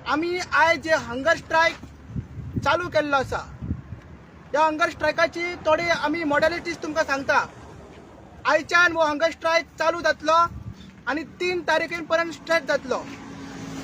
आम्ही आयज जे हंगर स्ट्रायक चालू केल्लो आसा, ह्या हंगर स्ट्रायकाची थोडी आमी मॉडेलिटीज तुमकां सांगता. आयच्यान हो हंगर स्ट्रायक चालू जातलो आनी 3 तारखेन पर्यंत स्ट्रेच जातलो.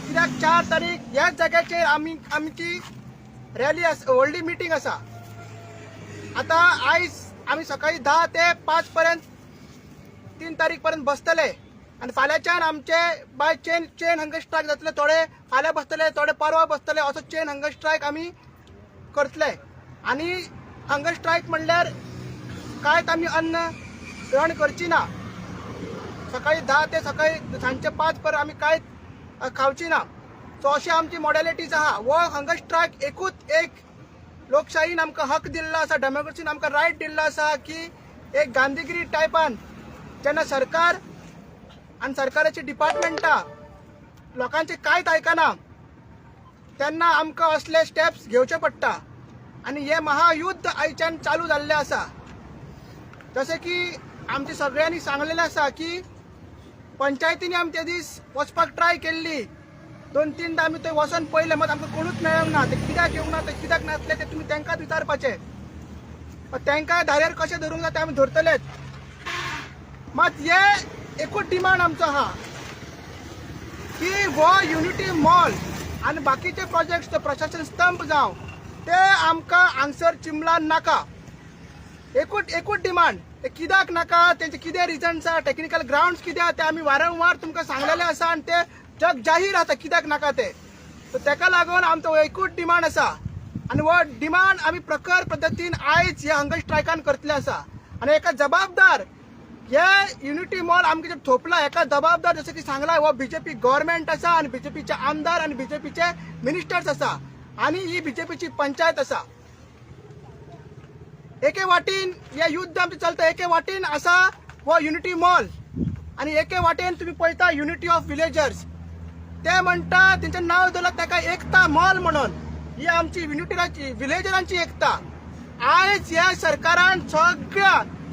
कित्याक 4 तारीख ह्याच जाग्याचेर आमची रॅली व्हडली मिटींग आसा. आता आयज आमी सकाळी 10 ते 5 पर्यंत 3 तारीख पर्यंत बसतले आनी फाल्यांच्यान आमचे बाय चेन हंगर स्ट्रायक जातले. थोडे फाल्यां बसतले, थोडे परवा बसतले. असो चेन हंगर स्ट्रायक आमी करतले. आनी हंगर स्ट्रायक म्हणल्यार कांयच आमी अन्न ग्रहण करची ना. सकाळी 10 ते सकाळी सांजचे 5 पर्यंत आमी कांयच खावची ना. सो अशी आमची मॉडेलिटीज आहा. वो हंगर स्ट्रायक एकूच एक लोकशाहीन आमकां हक दिल्लो आसा, डेमोक्रेसीन आमकां रायट दिल्लो आसा की एक गांधीगिरी टायपान जेन्ना सरकार आनी सरकाराची डिपार्टमेंटां लोकांचे कांयच आयकना तेन्ना आमकां असले स्टेप्स घेवचे पडटा. आनी हे महायुद्ध आयच्यान चालू जाल्लें आसा. जशें की आमचे सगळ्यांनी सांगलेलें आसा की पंचायतींनी आमी ते दीस वचपाक ट्राय केल्ली. 2-3दा आमी थंय वचोन पळयलें, मात आमकां कोणूच मेळोंक ना. ते कित्याक येवंक ना, ते कित्याक नासले ते तुमी तांकांच विचारपाचें. तांकां धारेर कशें धरूंक जाय ते आमी धरतलेच. मात हे एकूच डिमांड आमचो आहा की हो युनिटी मॉल आनी बाकीचे प्रोजेक्ट्स प्रशासन स्तंभ जावं ते आमकां हांगसर चिंबलान नाका. एकूच डिमांड. ते कित्याक नाका, तेंचे कितें रिजन्स आसा, टेक्निकल ग्राउंड्स कितें आहा ते आमी वारंवार तुमकां सांगलेले आसा आनी ते जग जाहीर आसा कित्याक नाका ते. सो तेका लागून आमचो एकूच डिमांड आसा आनी हो डिमांड आमी प्रखर पद्दतीन आयज ह्या हंगर स्ट्रायकान करतले आसा. आनी एका जबाबदार हे युनिटी मॉल आमचे थोपला, एका जबाबदार जसं की सांगला हो बीजेपी गव्हर्मेंट आसा आनी बीजेपीचे आमदार आनी बीजेपीचे मिनिस्टर्स आसा आनी ही बीजेपीची पंचायत आसा. एके वाटेन हे युद्ध आमचें चलता, एके वाटेन आसा हो युनिटी मॉल आनी एके वाटेन तुमी पळयता युनिटी ऑफ विलेजर्स. ते म्हणटा तेंचें नांव दिलां ताका एकता मॉल म्हणून. ही आमची युनिटी विलेजरांची एकता. आयज ह्या सरकारान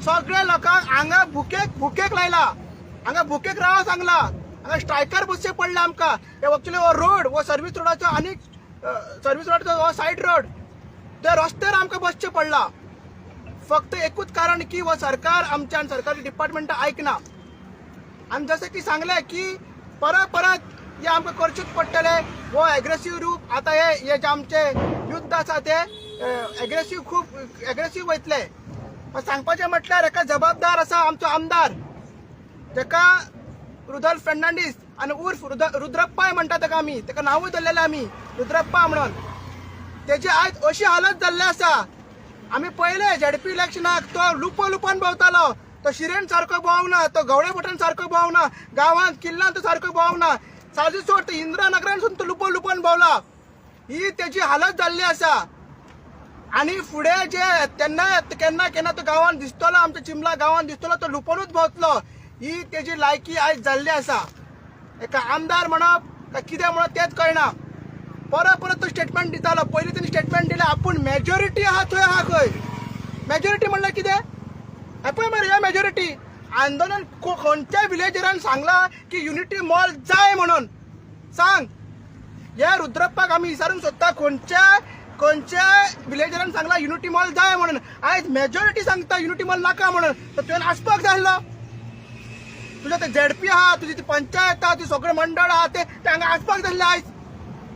सगळ्या लोकांक हांगा भुकेक लायला, हांगा भुकेक रावा सांगला, हांगा स्ट्रायकार बसचे पडले आमकां. हे एक्चुअली हो रोड, हो सर्वीस रोडाचो आनी सर्वीस रोडाचो हो सायड रोड, त्या रस्त्यार आमकां बसचें पडला. फक्त एकूच कारण की हो सरकार आमच्या सरकारी डिपार्टमेंटां आयकना. आनी जशें की सांगलें की परत हे आमकां करचेच पडटले. हो एग्रेसीव रूप आतां हे जे आमचे युद्ध आसा ते खूब एग्रेसीव वयतले. सांगपाचें म्हटल्यार एका जबाबदार आसा आमचो आमदार जेका रुदल्फ फर्नांडीस आनी उर्फ रुद्रप्पा म्हणटा ताका आमी, ताका नांवूय धरलेलें आमी रुद्रप्पा म्हणून. तेजी आयज अशी हालत जाल्ली आसा. आमी पळयलें झेडपी इलेक्शनाक तो लुपोन भोंवतालो. तो शिरेन सारको भोंवंक ना, तो गवळे बोटान सारको भोंवंक ना, गांवांत किल्लांत तो सारको भोंवंक ना. साजू सोड तो इंदिरानगरान सुद्दां तो लुपोन भोंवला. ही तेजी हालत जाल्ली आसा. आनी फुडें जे केन्ना तो गांवांत दिसतलो, आमच्या चिंबला गांवांत दिसतलो तो लुपोनूच भोंवतलो. ही तेजी लायकी आयज जाल्ली आसा. एका आमदार म्हणप काय कितें म्हणप तेच कळना. परत तो स्टेटमेंट दितालो. पयलीं तेणी स्टेटमेंट दिलें आपूण मेजॉरिटी आहा थंय आहा खंय. मेजॉरिटी म्हणल्यार कितें? पळय मरे हे मेजॉरिटी आंदोलन खंयच्या विलेजरान सांगला की युनिटी मॉल जाय म्हणून. सांग, हे रुद्रप्पाक आमी विचारून सोदता खंयच्या विलेजरान सांगला युनिटी मॉल जाय म्हणून. आयज मेजॉरिटी सांगता युनिटी मॉल नाका म्हणून. तर तुवें आसपाक जाय आसलो. तुजें ते झेडपी आहा, तुजी ती पंचायत आहा, ती सगळें मंडळ आहा ते हांगा आसपाक जाय आयज.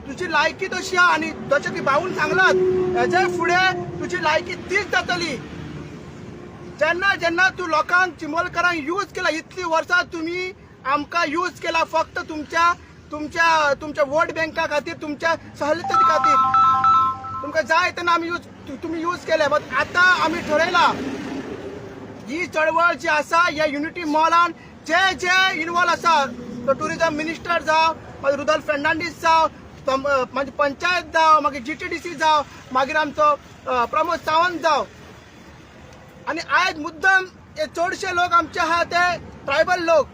तुजी लायकी तशी आहा आनी जशें की भाऊन सांगलात हेजे फुडें तुजी लायकी तीच जातली. जेन्ना तूं लोकांक चिंबोलकारांक यूज केला, इतली वर्सां तुमी आमकां यूज केला फक्त तुमच्या वोट बँका खातीर, तुमच्या सहलियती खातीर. तुमकां जाय तेन्ना तुमी यूज केले. बट आतां आमी ठरयला ही चळवळ जी आसा ह्या युनिटी मॉलान जे इनवॉल्व आसा, तो टुरिझम मिनिस्टर जावं, मागीर रुदल्फ फर्नांडीस जावं, मागीर पंचायत जावं, मागीर GTDC जावं, मागीर आमचो प्रमोद सावंत जावं. आनी आयज मुद्दम हे चडशे लोक आमचे आहा ते ट्रायबल लोक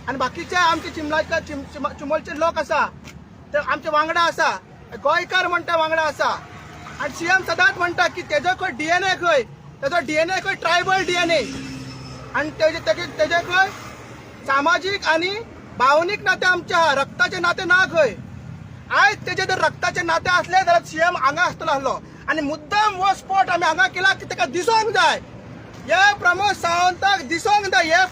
आनी बाकीचे आमचे चिंबोलचे लोक आसा ते आमचे वांगडा आसा. गोंयकार म्हणटा वांगडा आसा. आनी CM सदांच म्हणटा की तेजो खंय DNA खंय, तेजो DNA खंय ट्रायबल DNA. आनी तेजे खंय सामाजीक आनी भावनीक नाते आमचे आहा, रक्ताचे नाते ना खंय. आयज तेजे जर रक्ताचे नाते असले जाल्यार सीएम हांगा आसतलो आहलो आणि मुद्दाम हो स्पॉट आमी हांगा केला की ताका दिसोंक जाय. हे प्रमोद सावंताक दिसोंक जाय. हे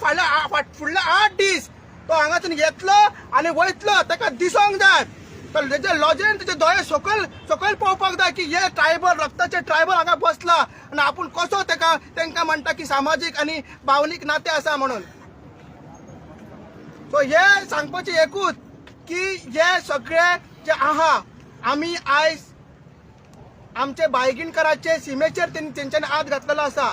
फुडले 8 दीस तो हांगासून येतलो आणि वयतलो, ताका दिसोंक जाय. तर तेजे लॉजीन तेजे दोळे सकयल पळोवपाक जाय की हे ट्रायबल रक्ताचे ट्रायबल हांगा बसला आणि आपूण कसो तांकां म्हणटा की सामाजीक आणि भावनीक नाते आसा म्हणून. सो हे सांगपाचें एकूच की हे सगळे जे आहा आमी आयज आमचे बायगिणकाराचे सिमेचेर तेंच्यांनी हात घातलेलो आसा.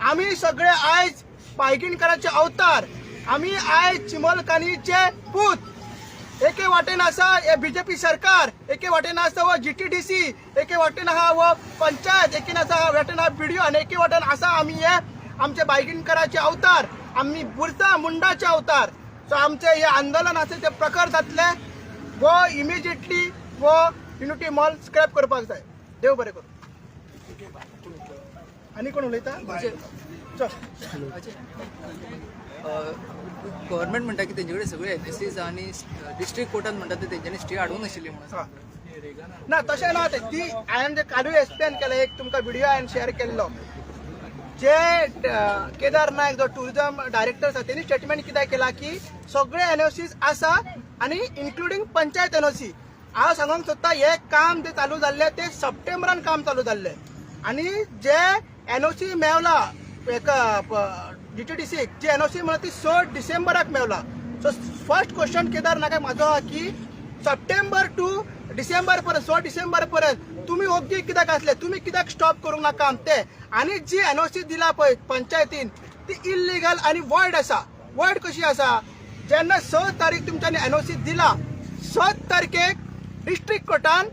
आमी सगळे आयज बायगिणकाराचे अवतार. आमी आयज चिमलकानीचे पूत. एके वाटेन आसा हे बीजेपी सरकार, एके वाटेन आसा हो GTDC, एके वाटेन आहा हो पंचायत, एके वाटेन आहा BDO आणि एके वाटेन आसा आमी हे आमचे बायगिणकाराचे अवतार. आमी बुरसा मुंडाचे अवतार. सो आमचे हे आंदोलन आसा ते प्रखर जातले. वो इमिजिएटली वो युनिटी मॉल स्क्रॅप करपाक जाय. देव बरें करूं. आनी कोण उलयता? गव्हर्नमेंट म्हणटा की तेंचे कडेन सगळे NSCs आणि डिस्ट्रिक्ट कोर्टान म्हणटा ते तेंच्यांनी स्टे हाडूंक नाशिल्ली म्हणून. ना तशें ना ते ती हांवें जे कालूय एक्सप्लेन केलें. एक तुमकां व्हिडिओ हांवें शेअर केल्लो. जे केदार नायक जो टुरिझम डायरेक्टर आसा तेणी स्टेटमेंट कितें केला की सगळे NOCs आसा आणि इन्क्लुडींग पंचायत NOC. हांव सांगूंक सोदता हे काम जे चालू जाल्लें ते सप्टेंबरान काम चालू जाल्लें आणि जे NOC मेवला GTDC जी NOC म्हणून ती 6 डिसेंबराक मेवला. So first question Kedar Naik म्हाजो हा की सप्टेंबर टू डिसेंबर पर्यंत 6 डिसेंबर पर्यंत तुम्ही ओग्गी कित्याक आसले, तुम्ही कित्याक स्टॉप करूंक ना काम ते. आणि जी NOC दिला पळय पंचायतीन ती इल्लिगल आणि वॉइड आसा. वॉइड कशी आसा? जेन्ना 6 तारीख तुमच्यांनी NOC दिला, 7 तारखेक डिस्ट्रिक्ट कोर्टान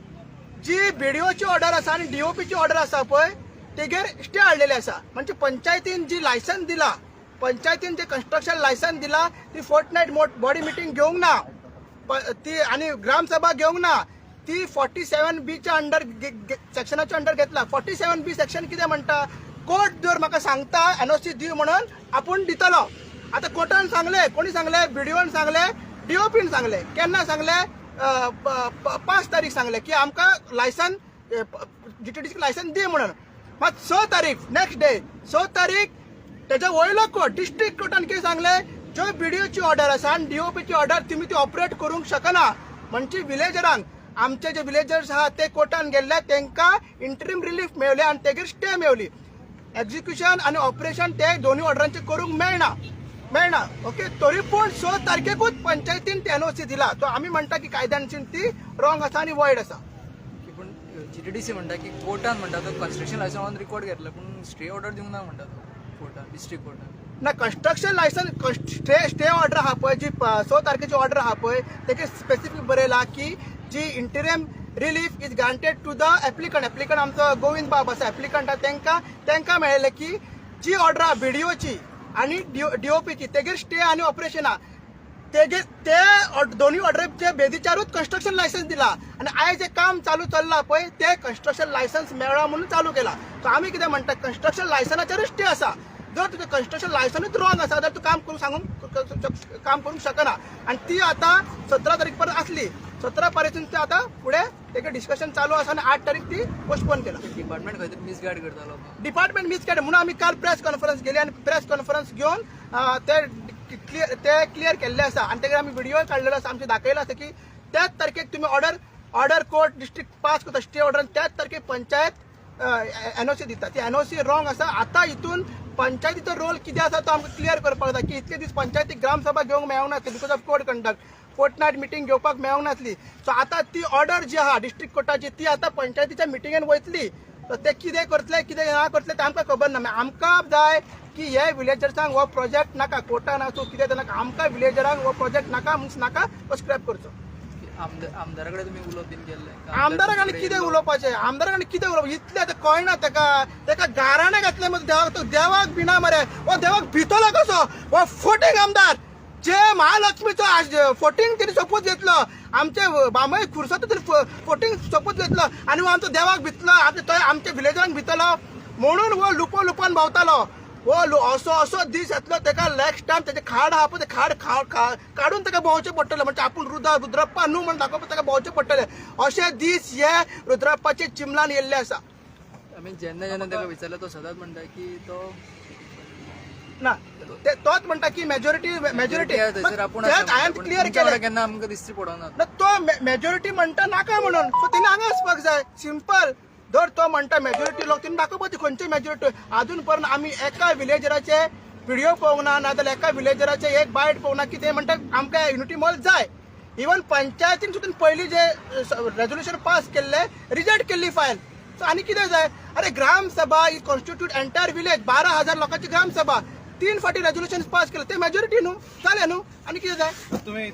जी BDOची ऑर्डर आसा आणि DOPची ऑर्डर आसा पळय तेगेर स्टे हाडलेले आसा. म्हणजे पंचायतीन जी लायसन दिला, पंचायतीन जे कन्स्ट्रक्शन लायसन दिला ती फोर्टनाईट बॉडी मिटींग घेवंक ना ती आणि ग्रामसभा घेवंक ना. ती 47B च्या अंडर सेक्शनाच्या अंडर घेतला. 47B सेक्शन कितें म्हणटा? कोर्ट जर म्हाका सांगता NOC दी म्हणून आपूण दितलो. आता कोर्टान सांगले, कोणी सांगले? BDOन सांगले, DOPन सांगले. केन्ना सांगले? 5 तारीख सांगले की आमकां लायसन GTDC लायसन दी म्हणून. मात 6 तारीख नेक्स्ट डे 6 तारीख त्याच्या वयलो कोर्ट डिस्ट्रिक्ट कोर्टान कितें सांगले? ज्यो BDOची ऑर्डर आसा आणि DOPची ऑर्डर तुमी ती ऑपरेट करूंक शकना. म्हणजे विलेजरांक आमचे जे विलेजर्स आहा ते कोर्टान गेल्ले तांकां इंटरीम रिलीफ मेवले आणि तेगेर स्टे मेवली. एक्झिक्युशन आणि ऑपरेशन ते दोन्ही ऑर्डरांचे करूंक मेळना. ओके. तरी पूण 6 तारखेकूच पंचायतीन ते NOC दिला. तो आमी म्हणटा की कायद्यान ती रॉंग आसा आणि वॉइड आसा. पण GTDC म्हणटा की कोर्टान म्हणटा तो कन्स्ट्रक्शन लायसन ऑन रिकॉर्ड घेतला पण स्टे ऑर्डर दिवंक ना म्हणटा तो कोर्टान, डिस्ट्रिक्ट कोर्टान. ना कन्स्ट्रक्शन लायसन स्टे ऑर्डर आहा पळय जी 6 तारखेची ऑर्डर आहा पळय तेका स्पेसिफिक बरयला की जी interim relief is granted to the applicant आमचो गोविंद बाब आसा एप्लिकंट तांकां मेळयलें की जी ऑर्डर आहा BDOची आणि DOPची तेगेर स्टे आणि ऑपरेशन आहा तेगेर ते दोन्ही ऑर्डरचे बेदीच्यारूच कन्स्ट्रक्शन लायसन्स दिला आणि आयज जे काम चालू चल्ला पळय ते कन्स्ट्रक्शन लायसन्स मेळ्ळा म्हणून चालू केला. सो आमी कितें म्हणटा कन्स्ट्रक्शन लायसनाचेरूच स्टे आसा. जर तुजें कन्स्ट्रक्शन लायसनूच रॉंग आसा जाल्यार तूं काम करूंक शकना. आणि ती आता 17 तारीख पर्यंत आसली. 17 पर्यंत ते आता पुढे तेगे डिस्कशन चालू आसा आणि 8 तारीख ती पोस्टपोन केला. डिपार्टमेंट खंय तरी मिसगायड करतालो. डिपार्टमेंट मिसगायड म्हणून आमी काल प्रेस कॉन्फरन्स गेली आणि प्रेस कॉन्फरन्स घेवन ते क्लियर केल्ले आसा आणि तेगे आमी व्हिडिओ काडलेलो आसा. आमचे दाखयला आसा की त्याच तारखेक तुम्ही ऑर्डर कोर्ट डिस्ट्रिक्ट पास करता स्टे ऑर्डर त्याच तारखेक पंचायत NOC दिता. ती NOC रॉंग आसा. आता हितून पंचायतीचो रोल कितें आसा तो आमकां क्लियर करपाक जाय की इतके दीस पंचायतीक ग्रामसभा घेवंक मेळोंक नासली because of code conduct. Fortnight meeting घेवपाक मेळोंक नासली. सो आता ती ऑर्डर जी आहा डिस्ट्रिक्ट कोर्टाची ती आता पंचायतीच्या मिटिंगेन वयतली. सो ते कितें करतले कितें ना करतले ते आमकां खबर ना. आमकां जाय की हे विलेजर्सांक हो प्रोजेक्ट नाका कोर्टान आसूं कितें ते नाका. आमकां विलेजरांक हो प्रोजेक्ट नाका मीन्स नाका तो स्क्रॅप करचो. आमदारा कडेन तुमी उलोवप बीन केल्लें? आमदाराक आनी कितें उलोवपाचें? आमदाराक आनी कितें उलोवप? इतलें आतां कळना तेका गाराणे घातले मरे देवाक भिना मरे. हो देवाक भितलो कसो? हो फोटींग आमदार जे महालक्ष्मीचो फोटींग तेणी सोपूत घेतलो. आमचे बांबय खुर्साचो तरी फोटींग सोपूत घेतलो आणि हो आमचो देवाक भितलो. तो आमच्या विलेजरांक भितलो म्हणून हो लुपोन भावतालो. असो असो दीस येतलो तेका नेक्स्ट टाइम त्याचे खाड आहा पळय ते खाड काढून ताका भोंवचें पडटलें म्हणजे आपूण रुद्रप्पा न्हू म्हणून दाखोवपाक ताका भोंवचें पडटलें अशे दीस हे रुद्रप्पाचे चिमलान येयल्ले आसा आमी जेन्ना जेन्ना ताका विचारलें तो सदांच म्हणटा की तो ना तोच म्हणटा की मेजॉरिटी थंयसर आपूण हांवें क्लियर केलें केन्ना आमकां दिसती पडोना ना तो मेजॉरिटी म्हणटा नाका म्हणून सो तेणी हांगा वचपाक जाय सिंपल जर तो म्हणटा मेजॉरिटी लोक तेणी दाखोवपाची खंयची मेजॉरिटी अजून पर्यंत आमी एका विलेजराचे व्हिडिओ पळोवंक ना नाजाल्यार एका विलेजराचे एक बायट पळोवंक ना की ते म्हणटा आमकां युनिटी मॉल जाय इवन पंचायतीन सुद्दां पयलीं जे रेजोल्युशन पास केल्ले रिजेक्ट केल्ली फायल सो आनी कितें जाय अरे ग्रामसभा ही कॉन्स्टिट्यूट एंटायर विलेज 12,000 लोकांची ग्रामसभा 3 फाटी रेजोल्युशन पास केलं ते मेजॉरिटी न्हू जालें न्हू आनी कितें जाय तुम्ही